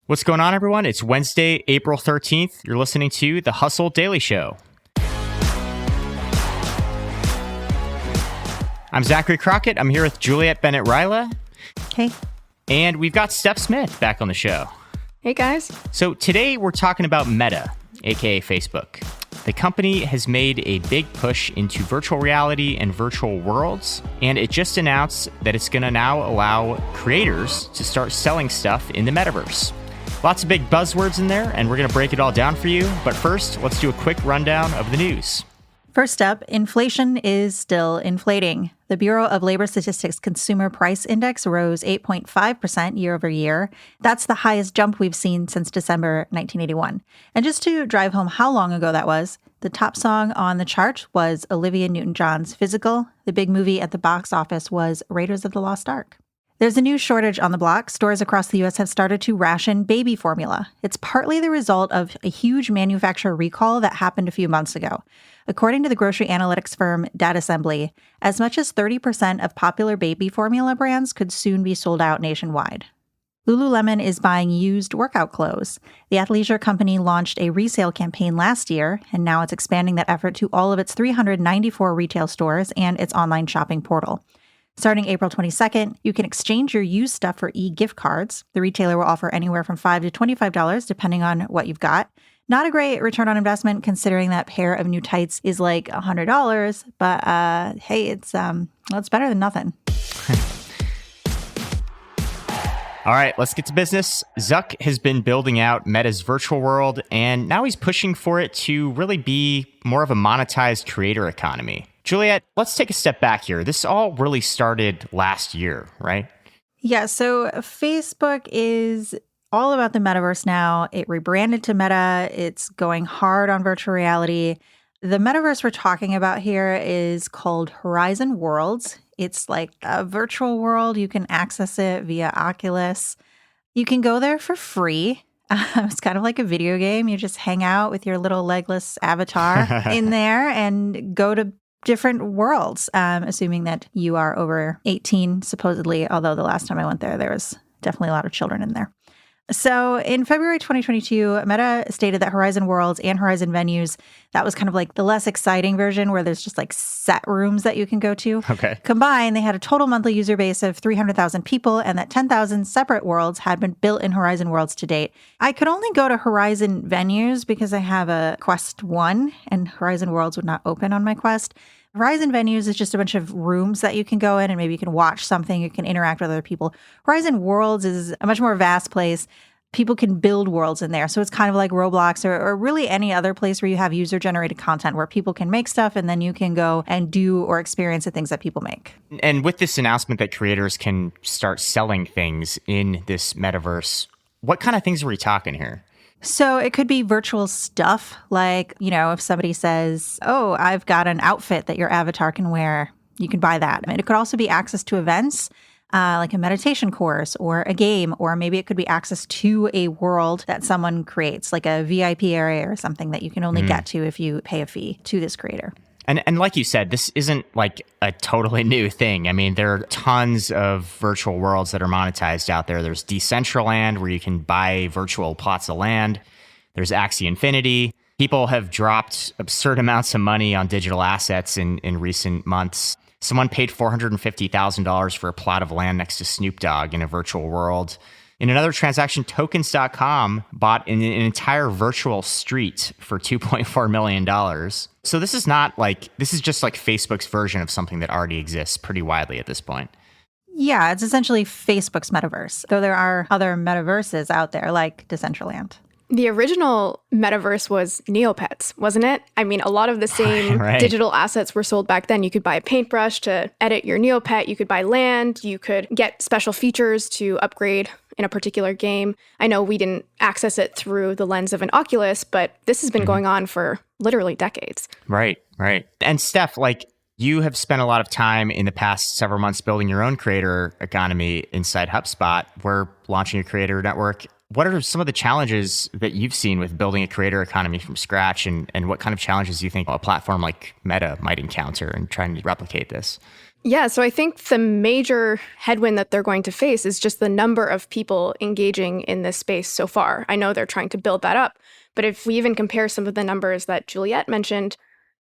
What's going on, everyone? It's Wednesday, April 13th. You're listening to The Hustle Daily Show. I'm Zachary Crockett. I'm here with Juliet, Bennett, Rylah. Hey. And we've got Steph Smith back on the show. Hey, guys. So today we're talking about Meta, aka Facebook. The company has made a big push into virtual reality and virtual worlds, and it just announced that it's going to now allow creators to start selling stuff in the metaverse. Lots of big buzzwords in there, and we're going to break it all down for you. But first, let's do a quick rundown of the news. First up, inflation is still inflating. The Bureau of Labor Statistics Consumer Price Index rose 8.5% year over year. That's the highest jump we've seen since December 1981. And just to drive home how long ago that was, the top song on the chart was Olivia Newton-John's Physical. The big movie at the box office was Raiders of the Lost Ark. There's a new shortage on the block. Stores across the U.S. have started to ration baby formula. It's partly the result of a huge manufacturer recall that happened a few months ago. According to the grocery analytics firm Datassembly, as much as 30% of popular baby formula brands could soon be sold out nationwide. Lululemon is buying used workout clothes. The athleisure company launched a resale campaign last year, and now it's expanding that effort to all of its 394 retail stores and its online shopping portal. Starting April 22nd, you can exchange your used stuff for e-gift cards. The retailer will offer anywhere from $5 to $25, depending on what you've got. Not a great return on investment, considering that pair of new tights is like $100. But hey, it's better than nothing. All right, let's get to business. Zuck has been building out Meta's virtual world, and now he's pushing for it to really be more of a monetized creator economy. Juliet, let's take a step back here. This all really started last year, right? Yeah, so Facebook is all about the metaverse now. It rebranded to Meta. It's going hard on virtual reality. The metaverse we're talking about here is called Horizon Worlds. It's like a virtual world. You can access it via Oculus. You can go there for free. It's kind of like a video game. You just hang out with your little legless avatar in there and go to different worlds, assuming that you are over 18, supposedly, although the last time I went there was definitely a lot of children in there. So in February 2022, Meta stated that Horizon Worlds and Horizon Venues, that was kind of like the less exciting version where there's just like set rooms that you can go to. Okay. Combined, they had a total monthly user base of 300,000 people and that 10,000 separate worlds had been built in Horizon Worlds to date. I could only go to Horizon Venues because I have a Quest 1 and Horizon Worlds would not open on my Quest. Horizon Venues is just a bunch of rooms that you can go in and maybe you can watch something, you can interact with other people. Horizon Worlds is a much more vast place. People can build worlds in there. So it's kind of like Roblox or really any other place where you have user-generated content where people can make stuff and then you can go and do or experience the things that people make. And with this announcement that creators can start selling things in this metaverse, what kind of things are we talking here? So it could be virtual stuff like, if somebody says, oh, I've got an outfit that your avatar can wear, you can buy that. And it could also be access to events like a meditation course or a game, or maybe it could be access to a world that someone creates, like a VIP area or something that you can only get to if you pay a fee to this creator. And like you said, this isn't like a totally new thing. I mean, there are tons of virtual worlds that are monetized out there. There's Decentraland, where you can buy virtual plots of land. There's Axie Infinity. People have dropped absurd amounts of money on digital assets in recent months. Someone paid $450,000 for a plot of land next to Snoop Dogg in a virtual world. In another transaction, tokens.com bought an entire virtual street for $2.4 million. So this is just like Facebook's version of something that already exists pretty widely at this point. Yeah, it's essentially Facebook's metaverse, though there are other metaverses out there like Decentraland. The original metaverse was Neopets, wasn't it? I mean, a lot of the same digital assets were sold back then. You could buy a paintbrush to edit your Neopet. You could buy land. You could get special features to upgrade in a particular game. I know we didn't access it through the lens of an Oculus, but this has been going on for literally decades. Right. And Steph, you have spent a lot of time in the past several months building your own creator economy inside HubSpot. We're launching a creator network. What are some of the challenges that you've seen with building a creator economy from scratch? And what kind of challenges do you think a platform like Meta might encounter in trying to replicate this? Yeah, so I think the major headwind that they're going to face is just the number of people engaging in this space so far. I know they're trying to build that up, but if we even compare some of the numbers that Juliet mentioned,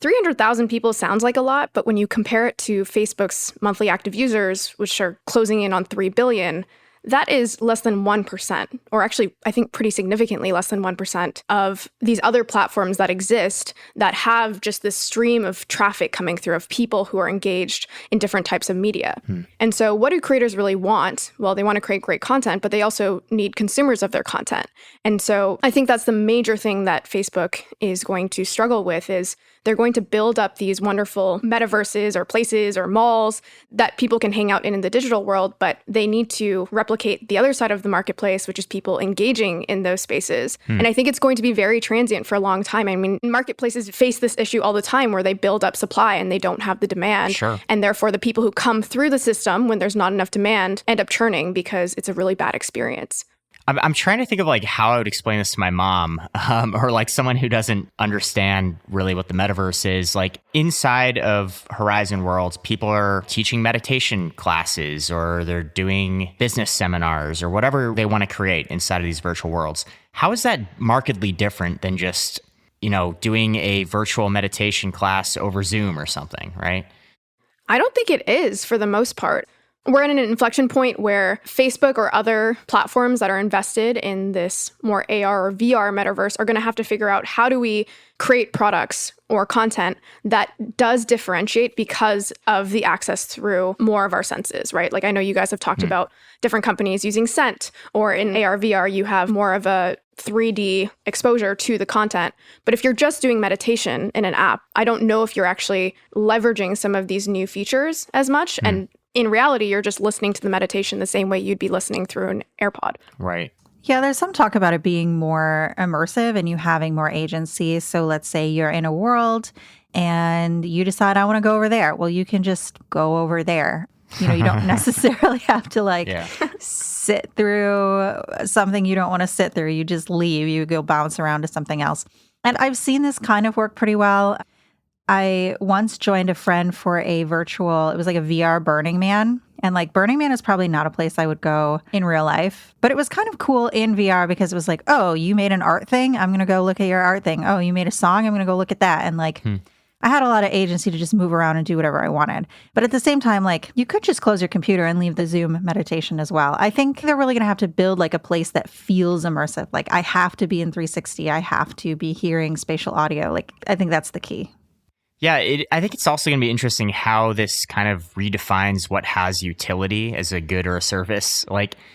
300,000 people sounds like a lot, but when you compare it to Facebook's monthly active users, which are closing in on 3 billion, that is less than 1%, or actually, I think pretty significantly less than 1% of these other platforms that exist that have just this stream of traffic coming through of people who are engaged in different types of media. And so what do creators really want? Well, they want to create great content, but they also need consumers of their content. And so I think that's the major thing that Facebook is going to struggle with is they're going to build up these wonderful metaverses or places or malls that people can hang out in the digital world, but they need to replicate the other side of the marketplace, which is people engaging in those spaces. And I think it's going to be very transient for a long time. I mean, marketplaces face this issue all the time where they build up supply and they don't have the demand. Sure. And therefore, the people who come through the system when there's not enough demand end up churning because it's a really bad experience. I'm trying to think of like how I would explain this to my mom or like someone who doesn't understand really what the metaverse is. Like inside of Horizon Worlds, people are teaching meditation classes or they're doing business seminars or whatever they want to create inside of these virtual worlds. How is that markedly different than just, doing a virtual meditation class over Zoom or something, right? I don't think it is for the most part. We're at an inflection point where Facebook or other platforms that are invested in this more AR or VR metaverse are going to have to figure out how do we create products or content that does differentiate because of the access through more of our senses, right? Like I know you guys have talked about different companies using Scent, or in AR, VR, you have more of a 3D exposure to the content. But if you're just doing meditation in an app, I don't know if you're actually leveraging some of these new features as much. And in reality, you're just listening to the meditation the same way you'd be listening through an AirPod. Right. Yeah, there's some talk about it being more immersive and you having more agency. So let's say you're in a world and you decide, I want to go over there. Well, you can just go over there. You don't necessarily have to sit through something you don't want to sit through. You just leave. You go bounce around to something else. And I've seen this kind of work pretty well. I once joined a friend for it was like a VR Burning Man. And like Burning Man is probably not a place I would go in real life, but it was kind of cool in VR because it was like, oh, you made an art thing? I'm going to go look at your art thing. Oh, you made a song? I'm going to go look at that. And I had a lot of agency to just move around and do whatever I wanted. But at the same time, you could just close your computer and leave the Zoom meditation as well. I think they're really going to have to build a place that feels immersive. I have to be in 360. I have to be hearing spatial audio. I think that's the key. Yeah, I think it's also going to be interesting how this kind of redefines what has utility as a good or a service.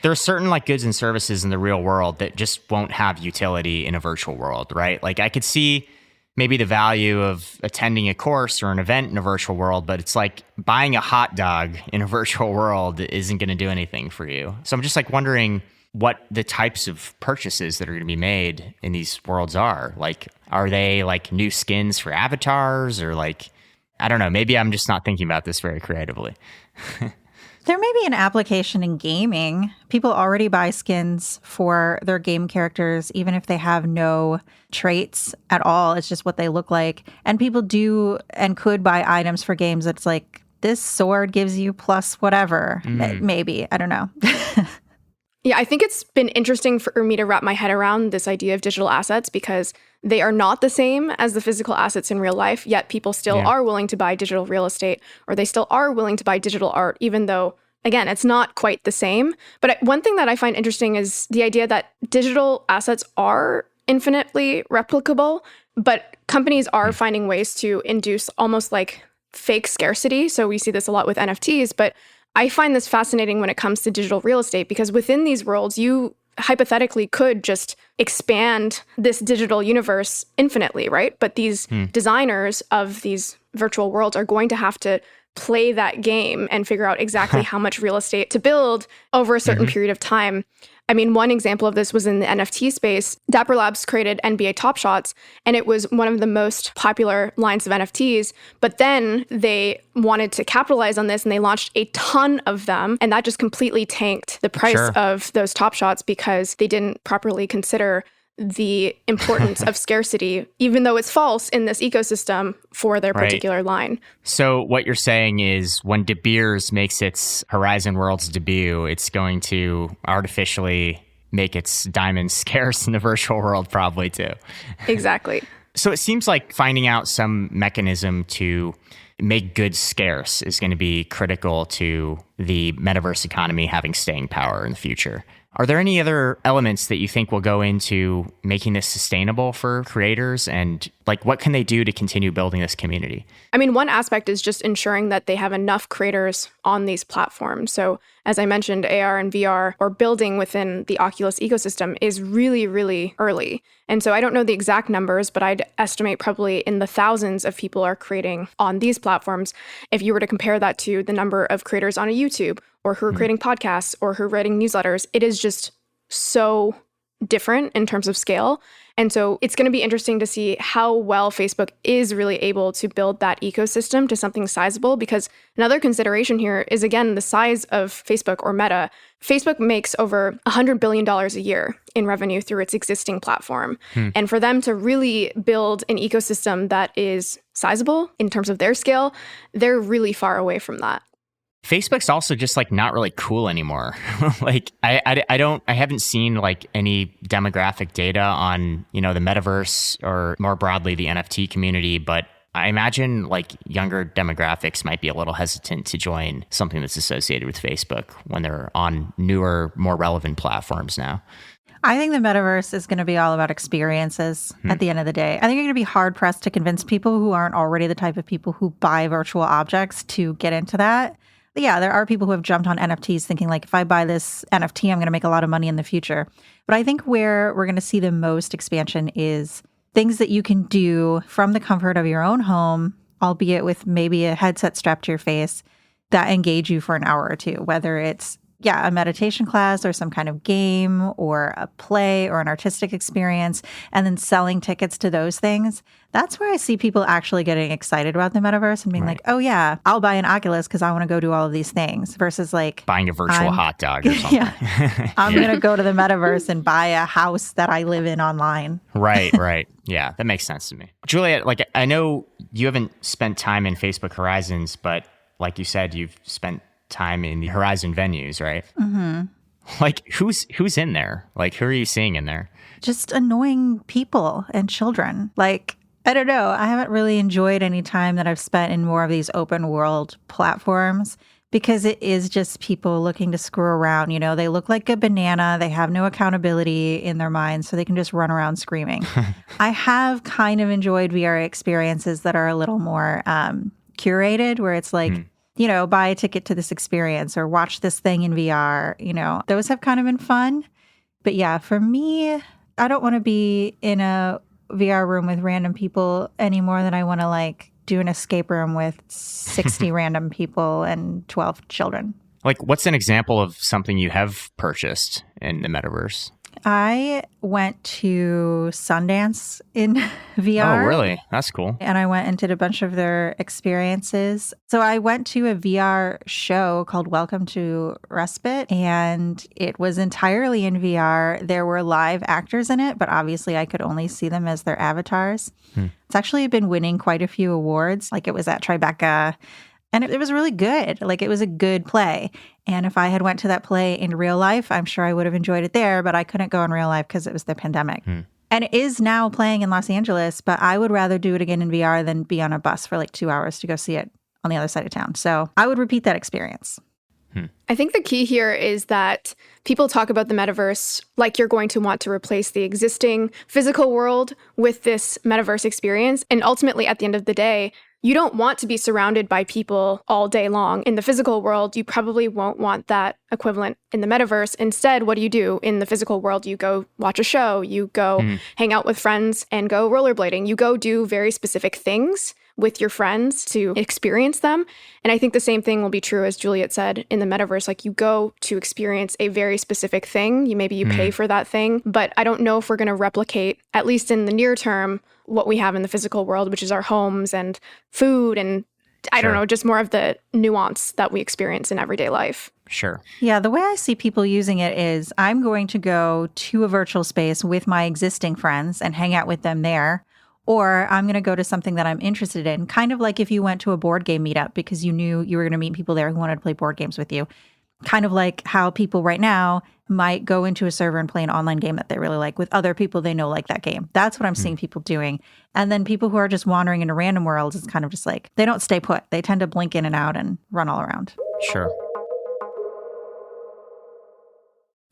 There are certain goods and services in the real world that just won't have utility in a virtual world, right? I could see maybe the value of attending a course or an event in a virtual world, but it's like buying a hot dog in a virtual world isn't going to do anything for you. So I'm just wondering what the types of purchases that are going to be made in these worlds are. Are they new skins for avatars or I don't know, maybe I'm just not thinking about this very creatively. There may be an application in gaming. People already buy skins for their game characters, even if they have no traits at all. It's just what they look like. And people do and could buy items for games that's this sword gives you plus whatever. Maybe. I don't know. Yeah, I think it's been interesting for me to wrap my head around this idea of digital assets because they are not the same as the physical assets in real life, yet people still are willing to buy digital real estate, or they still are willing to buy digital art, even though, again, it's not quite the same. But one thing that I find interesting is the idea that digital assets are infinitely replicable, but companies are finding ways to induce almost fake scarcity. So we see this a lot with NFTs, but I find this fascinating when it comes to digital real estate because within these worlds, you hypothetically could just expand this digital universe infinitely, right? But these designers of these virtual worlds are going to have to play that game and figure out exactly how much real estate to build over a certain period of time. I mean, one example of this was in the NFT space. Dapper Labs created NBA Top Shots, and it was one of the most popular lines of NFTs. But then they wanted to capitalize on this, and they launched a ton of them, and that just completely tanked the price of those Top Shots because they didn't properly consider the importance of scarcity, even though it's false in this ecosystem for their particular line. So what you're saying is when De Beers makes its Horizon Worlds debut, it's going to artificially make its diamonds scarce in the virtual world probably too. Exactly. So it seems like finding out some mechanism to make goods scarce is going to be critical to the metaverse economy having staying power in the future. Are there any other elements that you think will go into making this sustainable for creators? And like, what can they do to continue building this community? I mean, one aspect is just ensuring that they have enough creators on these platforms. So as I mentioned, AR and VR or building within the Oculus ecosystem is really, really early. And so I don't know the exact numbers, but I'd estimate probably in the thousands of people are creating on these platforms. If you were to compare that to the number of creators on a YouTube or who are creating podcasts or who are writing newsletters, it is just so different in terms of scale. And so it's going to be interesting to see how well Facebook is really able to build that ecosystem to something sizable, because another consideration here is, again, the size of Facebook or Meta. Facebook makes over $100 billion a year in revenue through its existing platform. And for them to really build an ecosystem that is sizable in terms of their scale, they're really far away from that. Facebook's also just like not really cool anymore. Like I haven't seen like any demographic data on, you know, the metaverse or more broadly the NFT community, but I imagine like younger demographics might be a little hesitant to join something that's associated with Facebook when they're on newer, more relevant platforms now. I think the metaverse is going to be all about experiences at the end of the day. I think you're going to be hard pressed to convince people who aren't already the type of people who buy virtual objects to get into that. Yeah, there are people who have jumped on NFTs thinking like, if I buy this NFT, I'm going to make a lot of money in the future. But I think where we're going to see the most expansion is things that you can do from the comfort of your own home, albeit with maybe a headset strapped to your face, that engage you for an hour or two, whether it's a meditation class or some kind of game or a play or an artistic experience, and then selling tickets to those things. That's where I see people actually getting excited about the metaverse and being like, oh yeah, I'll buy an Oculus because I want to go do all of these things, versus like buying a virtual hot dog or something. I'm going to go to the metaverse and buy a house that I live in online. Right. Yeah, that makes sense to me. Juliet, like I know you haven't spent time in Facebook Horizons, but like you said, you've spent time in the Horizon venues, right? Like who's in there? Like who are you seeing in there? Just annoying people and children. Like, I don't know. I haven't really enjoyed any time that I've spent in more of these open world platforms because it is just people looking to screw around. You know, they look like a banana. They have no accountability in their minds, so they can just run around screaming. I have kind of enjoyed VR experiences that are a little more curated, where it's like, you know, buy a ticket to this experience or watch this thing in VR. You know, those have kind of been fun. But yeah, for me, I don't want to be in a VR room with random people any more than I want to like do an escape room with 60 random people and 12 children. Like, what's an example of something you have purchased in the metaverse? I went to Sundance in VR. Oh, really? That's cool. And I went and did a bunch of their experiences. So I went to a VR show called Welcome to Respite, and it was entirely in VR. There were live actors in it, but obviously I could only see them as their avatars. It's actually been winning quite a few awards. Like, it was at Tribeca. And it was really good. Like, it was a good play. And if I had went to that play in real life, I'm sure I would have enjoyed it there, but I couldn't go in real life because it was the pandemic. And it is now playing in Los Angeles, but I would rather do it again in VR than be on a bus for like 2 hours to go see it on the other side of town. So I would repeat that experience. I think the key here is that people talk about the metaverse like you're going to want to replace the existing physical world with this metaverse experience. And ultimately, at the end of the day, you don't want to be surrounded by people all day long. In the physical world, you probably won't want that equivalent in the metaverse. Instead, what do? In the physical world, you go watch a show, you go hang out with friends and go rollerblading. You go do very specific things with your friends to experience them. And I think the same thing will be true, as Juliet said, in the metaverse. Like, you go to experience a very specific thing. You pay for that thing. But I don't know if we're going to replicate, at least in the near term, what we have in the physical world, which is our homes and food and I don't know, just more of the nuance that we experience in everyday life. Sure. Yeah, the way I see people using it is I'm going to go to a virtual space with my existing friends and hang out with them there. Or I'm going to go to something that I'm interested in, kind of like if you went to a board game meetup because you knew you were going to meet people there who wanted to play board games with you. Kind of like how people right now might go into a server and play an online game that they really like with other people they know like that game. That's what I'm seeing people doing. And then people who are just wandering into random worlds, it's kind of just like they don't stay put. They tend to blink in and out and run all around. Sure.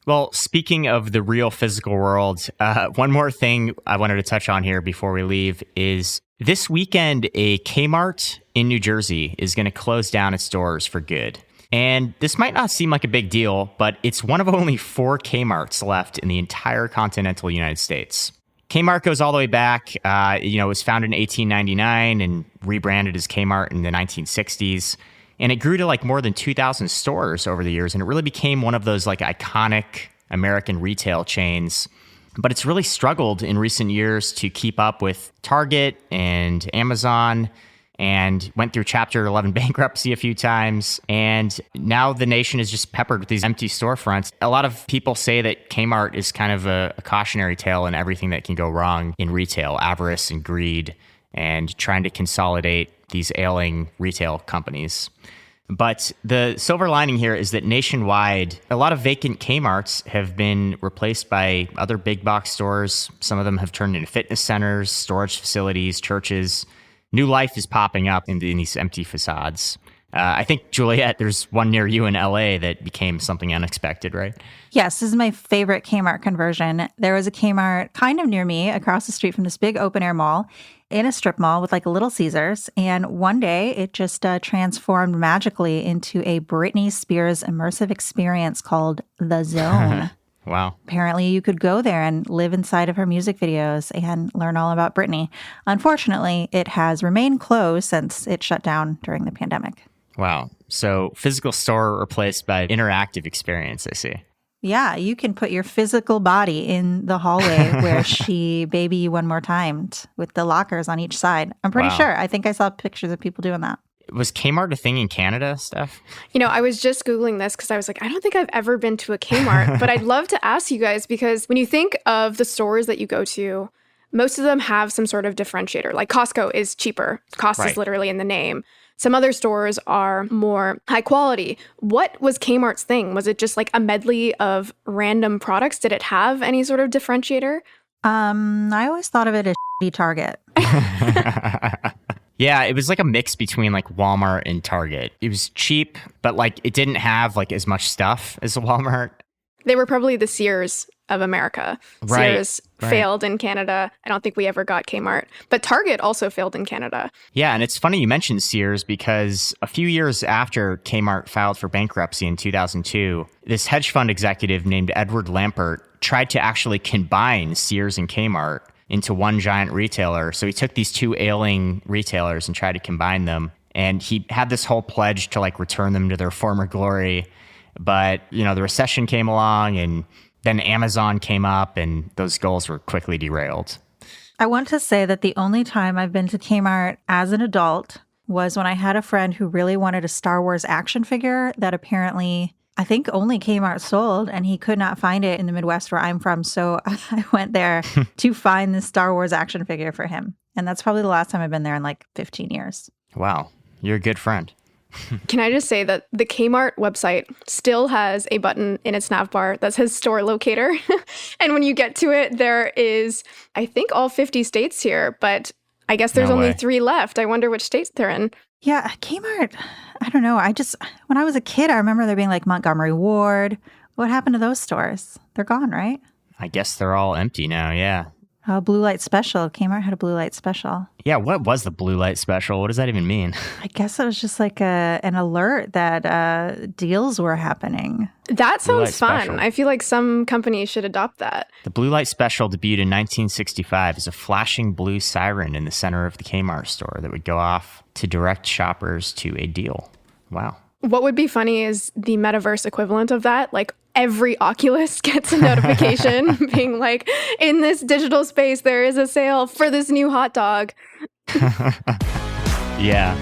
Well, speaking of the real physical world, one more thing I wanted to touch on here before we leave is this weekend, a Kmart in New Jersey is going to close down its doors for good. And this might not seem like a big deal, but it's one of only 4 Kmarts left in the entire continental United States. Kmart goes all the way back. It was founded in 1899 and rebranded as Kmart in the 1960s. And it grew to like more than 2,000 stores over the years. And it really became one of those like iconic American retail chains. But it's really struggled in recent years to keep up with Target and Amazon, and went through Chapter 11 bankruptcy a few times. And now the nation is just peppered with these empty storefronts. A lot of people say that Kmart is kind of a cautionary tale in everything that can go wrong in retail, avarice and greed, and trying to consolidate these ailing retail companies. But the silver lining here is that nationwide, a lot of vacant Kmarts have been replaced by other big box stores. Some of them have turned into fitness centers, storage facilities, churches. New life is popping up in these empty facades. I think, Juliet, there's one near you in LA that became something unexpected, right? Yes, this is my favorite Kmart conversion. There was a Kmart kind of near me across the street from this big open air mall in a strip mall with like a Little Caesars. And one day it just transformed magically into a Britney Spears immersive experience called The Zone. Wow. Apparently, you could go there and live inside of her music videos and learn all about Britney. Unfortunately, it has remained closed since it shut down during the pandemic. Wow. So physical store replaced by interactive experience, I see. Yeah, you can put your physical body in the hallway where she baby you one more time with the lockers on each side. I'm pretty sure. I think I saw pictures of people doing that. Was Kmart a thing in Canada, Steph? I was just Googling this because I was like, I don't think I've ever been to a Kmart, but I'd love to ask you guys because when you think of the stores that you go to, most of them have some sort of differentiator. Like Costco is cheaper. Cost is literally in the name. Some other stores are more high quality. What was Kmart's thing? Was it just like a medley of random products? Did it have any sort of differentiator? I always thought of it as Target. Yeah, it was like a mix between like Walmart and Target. It was cheap, but like it didn't have like as much stuff as a Walmart. They were probably the Sears of America. Right, Sears failed in Canada. I don't think we ever got Kmart. But Target also failed in Canada. Yeah, and it's funny you mentioned Sears because a few years after Kmart filed for bankruptcy in 2002, this hedge fund executive named Edward Lampert tried to actually combine Sears and Kmart into one giant retailer. So he took these two ailing retailers and tried to combine them. And he had this whole pledge to like return them to their former glory. But, the recession came along and then Amazon came up and those goals were quickly derailed. I want to say that the only time I've been to Kmart as an adult was when I had a friend who really wanted a Star Wars action figure that apparently I think only Kmart sold, and he could not find it in the Midwest where I'm from. So I went there to find the Star Wars action figure for him. And that's probably the last time I've been there in like 15 years. Wow. You're a good friend. Can I just say that the Kmart website still has a button in its nav bar that says store locator. And when you get to it, there is, I think, all 50 states here, but I guess there's only 3 left. I wonder which states they're in. Yeah, Kmart, I don't know. When I was a kid, I remember there being like Montgomery Ward. What happened to those stores? They're gone, right? I guess they're all empty now, yeah. Blue light special. Kmart had a blue light special. Yeah, what was the blue light special? What does that even mean? I guess it was just like an alert that deals were happening. That sounds fun. Special. I feel like some companies should adopt that. The blue light special debuted in 1965 as a flashing blue siren in the center of the Kmart store that would go off to direct shoppers to a deal. Wow. What would be funny is the metaverse equivalent of that. Like every Oculus gets a notification being like, in this digital space, there is a sale for this new hot dog. Yeah.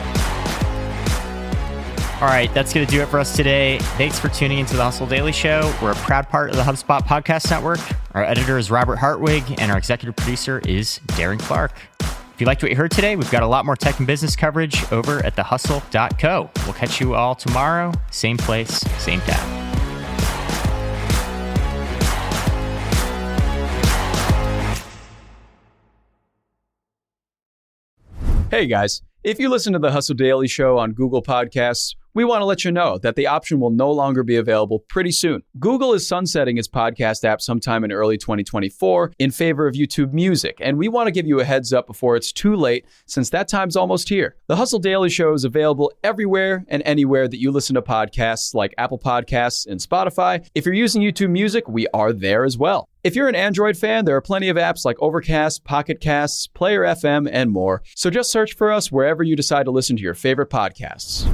All right, that's going to do it for us today. Thanks for tuning into the Hustle Daily Show. We're a proud part of the HubSpot Podcast Network. Our editor is Robert Hartwig, and our executive producer is Darren Clark. If you liked what you heard today, we've got a lot more tech and business coverage over at thehustle.co. We'll catch you all tomorrow, same place, same time. Hey guys, if you listen to the Hustle Daily Show on Google Podcasts, we want to let you know that the option will no longer be available pretty soon. Google is sunsetting its podcast app sometime in early 2024 in favor of YouTube Music, and we want to give you a heads up before it's too late, since that time's almost here. The Hustle Daily Show is available everywhere and anywhere that you listen to podcasts, like Apple Podcasts and Spotify. If you're using YouTube Music, we are there as well. If you're an Android fan, there are plenty of apps like Overcast, Pocket Casts, Player FM, and more. So just search for us wherever you decide to listen to your favorite podcasts.